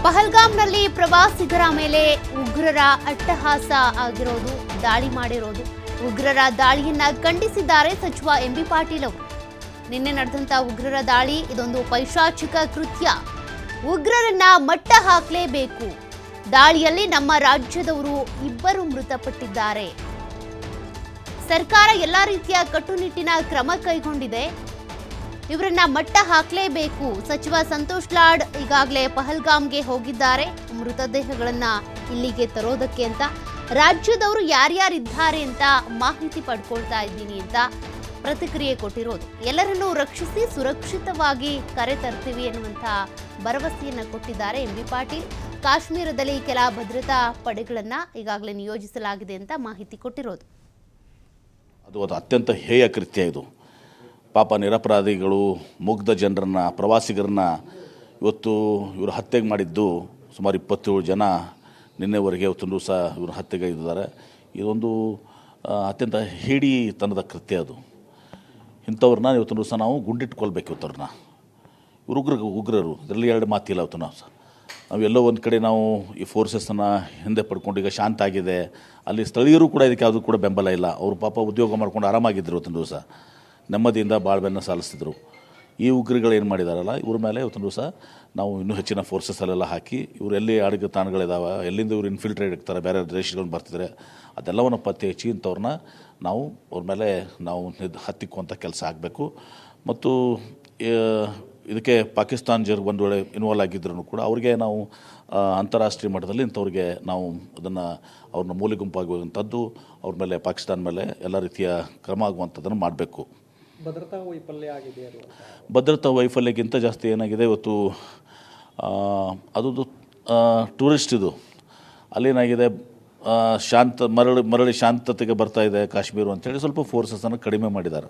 ಪಹಲ್ಗಾಮ್ನಲ್ಲಿ ಪ್ರವಾಸಿಗರ ಮೇಲೆ ಉಗ್ರರ ಅಟ್ಟಹಾಸ ಆಗಿರೋದು, ದಾಳಿ ಮಾಡಿರೋದು. ಉಗ್ರರ ದಾಳಿಯನ್ನ ಖಂಡಿಸಿದ್ದಾರೆ ಸಚಿವ ಎಂಬಿ ಪಾಟೀಲ್ ಅವರು. ನಿನ್ನೆ ನಡೆದಂತ ಉಗ್ರರ ದಾಳಿ ಇದೊಂದು ಪೈಶಾಚಿಕ ಕೃತ್ಯ. ಉಗ್ರರನ್ನ ಮಟ್ಟ ಹಾಕಲೇಬೇಕು. ದಾಳಿಯಲ್ಲಿ ನಮ್ಮ ರಾಜ್ಯದವರು 2 ಮೃತಪಟ್ಟಿದ್ದಾರೆ. ಸರ್ಕಾರ ಎಲ್ಲಾ ರೀತಿಯ ಕಟ್ಟುನಿಟ್ಟಿನ ಕ್ರಮ ಕೈಗೊಂಡಿದೆ. ಇವರನ್ನ ಮಟ್ಟ ಹಾಕಲೇಬೇಕು. ಸಚಿವ ಸಂತೋಷ್ ಲಾಡ್ ಈಗಾಗಲೇ ಪಹಲ್ಗಾಮ್ಗೆ ಹೋಗಿದ್ದಾರೆ, ಮೃತದೇಹಗಳನ್ನ ಇಲ್ಲಿಗೆ ತರೋದಕ್ಕೆ ಅಂತ. ರಾಜ್ಯದವರು ಯಾರ್ಯಾರಿದ್ದಾರೆ ಅಂತ ಮಾಹಿತಿ ಪಡ್ಕೊಳ್ತಾ ಇದ್ದೀನಿ ಅಂತ ಪ್ರತಿಕ್ರಿಯೆ ಕೊಟ್ಟಿರೋದು. ಎಲ್ಲರನ್ನೂ ರಕ್ಷಿಸಿ ಸುರಕ್ಷಿತವಾಗಿ ಕರೆ ತರ್ತೀವಿ ಎನ್ನುವಂಥ ಭರವಸೆಯನ್ನ ಕೊಟ್ಟಿದ್ದಾರೆ ಎಂಬಿ ಪಾಟೀಲ್. ಕಾಶ್ಮೀರದಲ್ಲಿ ಕೆಲ ಭದ್ರತಾ ಪಡೆಗಳನ್ನ ಈಗಾಗಲೇ ನಿಯೋಜಿಸಲಾಗಿದೆ ಅಂತ ಮಾಹಿತಿ ಕೊಟ್ಟಿರೋದು. ಅದು ಅತ್ಯಂತ ಹೇಯ ಕೃತ್ಯ. ಇದು ಪಾಪ ನಿರಪರಾಧಿಗಳು, ಮುಗ್ಧ ಜನರನ್ನು, ಪ್ರವಾಸಿಗರನ್ನ ಇವತ್ತು ಇವರು ಹತ್ಯೆಗೆ ಮಾಡಿದ್ದು ಸುಮಾರು 27 ಜನ ನಿನ್ನೆವರೆಗೆ ಇವತ್ತೊಂದು ದಿವಸ ಇವರು ಹತ್ಯೆಗೆ ಇದ್ದಾರೆ. ಇದೊಂದು ಅತ್ಯಂತ ಹೇಡಿತನದ ಕೃತ್ಯ. ಅದು ಇಂಥವ್ರನ್ನ ಇವತ್ತೊಂದು ದಿವಸ ನಾವು ಗುಂಡಿಟ್ಕೊಳ್ಬೇಕು. ಇವತ್ತವ್ರನ್ನ ಇವರು ಉಗ್ರರು, ಇದರಲ್ಲಿ 2 ಮಾತಿಲ್ಲ. ಇವತ್ತು ನಾವು ಎಲ್ಲೋ ಒಂದು ಕಡೆ ನಾವು ಈ ಫೋರ್ಸಸ್ಸನ್ನು ಹಿಂದೆ ಪಡ್ಕೊಂಡು ಈಗ ಶಾಂತ ಆಗಿದೆ. ಅಲ್ಲಿ ಸ್ಥಳೀಯರು ಕೂಡ ಇದಕ್ಕೆ ಯಾವುದೂ ಕೂಡ ಬೆಂಬಲ ಇಲ್ಲ. ಅವರು ಪಾಪ ಉದ್ಯೋಗ ಮಾಡ್ಕೊಂಡು ಆರಾಮಾಗಿದ್ದರು. ಇವತ್ತೊಂದು ದಿವಸ ನೆಮ್ಮದಿಯಿಂದ ಬಾಳ್ವೆಯನ್ನು ಸಾಲಿಸಿದ್ರು. ಈ ಉಗ್ರಗಳು ಏನು ಮಾಡಿದಾರಲ್ಲ, ಇವ್ರ ಮೇಲೆ ಇವತ್ತೊಂದು ದಿವಸ ನಾವು ಇನ್ನೂ ಹೆಚ್ಚಿನ ಫೋರ್ಸಸ್ಸಲ್ಲೆಲ್ಲ ಹಾಕಿ ಇವರು ಎಲ್ಲಿ ಅಡುಗೆ ತಾಣಗಳಿದ್ದಾವೆ, ಎಲ್ಲಿಂದ ಇವರು ಇನ್ಫಿಲ್ಟ್ರೇಟ್ ಆಗ್ತಾರೆ, ಬೇರೆ ದೇಶಗಳು ಬರ್ತಿದ್ದಾರೆ, ಅದೆಲ್ಲವನ್ನು ಪತ್ತೆ ಹಚ್ಚಿ ಇಂಥವ್ರನ್ನ ನಾವು ಅವ್ರ ಮೇಲೆ ನಾವು ಹತ್ತಿಕ್ಕುವಂಥ ಕೆಲಸ ಆಗಬೇಕು. ಮತ್ತು ಇದಕ್ಕೆ ಪಾಕಿಸ್ತಾನ ಒಂದು ವೇಳೆ ಇನ್ವಾಲ್ವ್ ಆಗಿದ್ರೂ ಕೂಡ ಅವ್ರಿಗೆ ನಾವು ಅಂತಾರಾಷ್ಟ್ರೀಯ ಮಟ್ಟದಲ್ಲಿ ಇಂಥವ್ರಿಗೆ ನಾವು ಅದನ್ನು ಅವ್ರನ್ನ ಮೂಲೆ ಗುಂಪಾಗುವಂಥದ್ದು, ಅವ್ರ ಮೇಲೆ ಪಾಕಿಸ್ತಾನ ಮೇಲೆ ಎಲ್ಲ ರೀತಿಯ ಕ್ರಮ ಆಗುವಂಥದ್ದನ್ನು ಮಾಡಬೇಕು. ಭದ್ರತಾ ವೈಫಲ್ಯ ಆಗಿದೆ. ಭದ್ರತಾ ವೈಫಲ್ಯಕ್ಕಿಂತ ಜಾಸ್ತಿ ಏನಾಗಿದೆ ಇವತ್ತು, ಅದು ಟೂರಿಸ್ಟ್ ಇದು ಅಲ್ಲೇನಾಗಿದೆ, ಮರಳಿ ಶಾಂತತೆಗೆ ಬರ್ತಾ ಇದೆ ಕಾಶ್ಮೀರ ಅಂತೇಳಿ ಸ್ವಲ್ಪ ಫೋರ್ಸಸನ್ನು ಕಡಿಮೆ ಮಾಡಿದ್ದಾರೆ.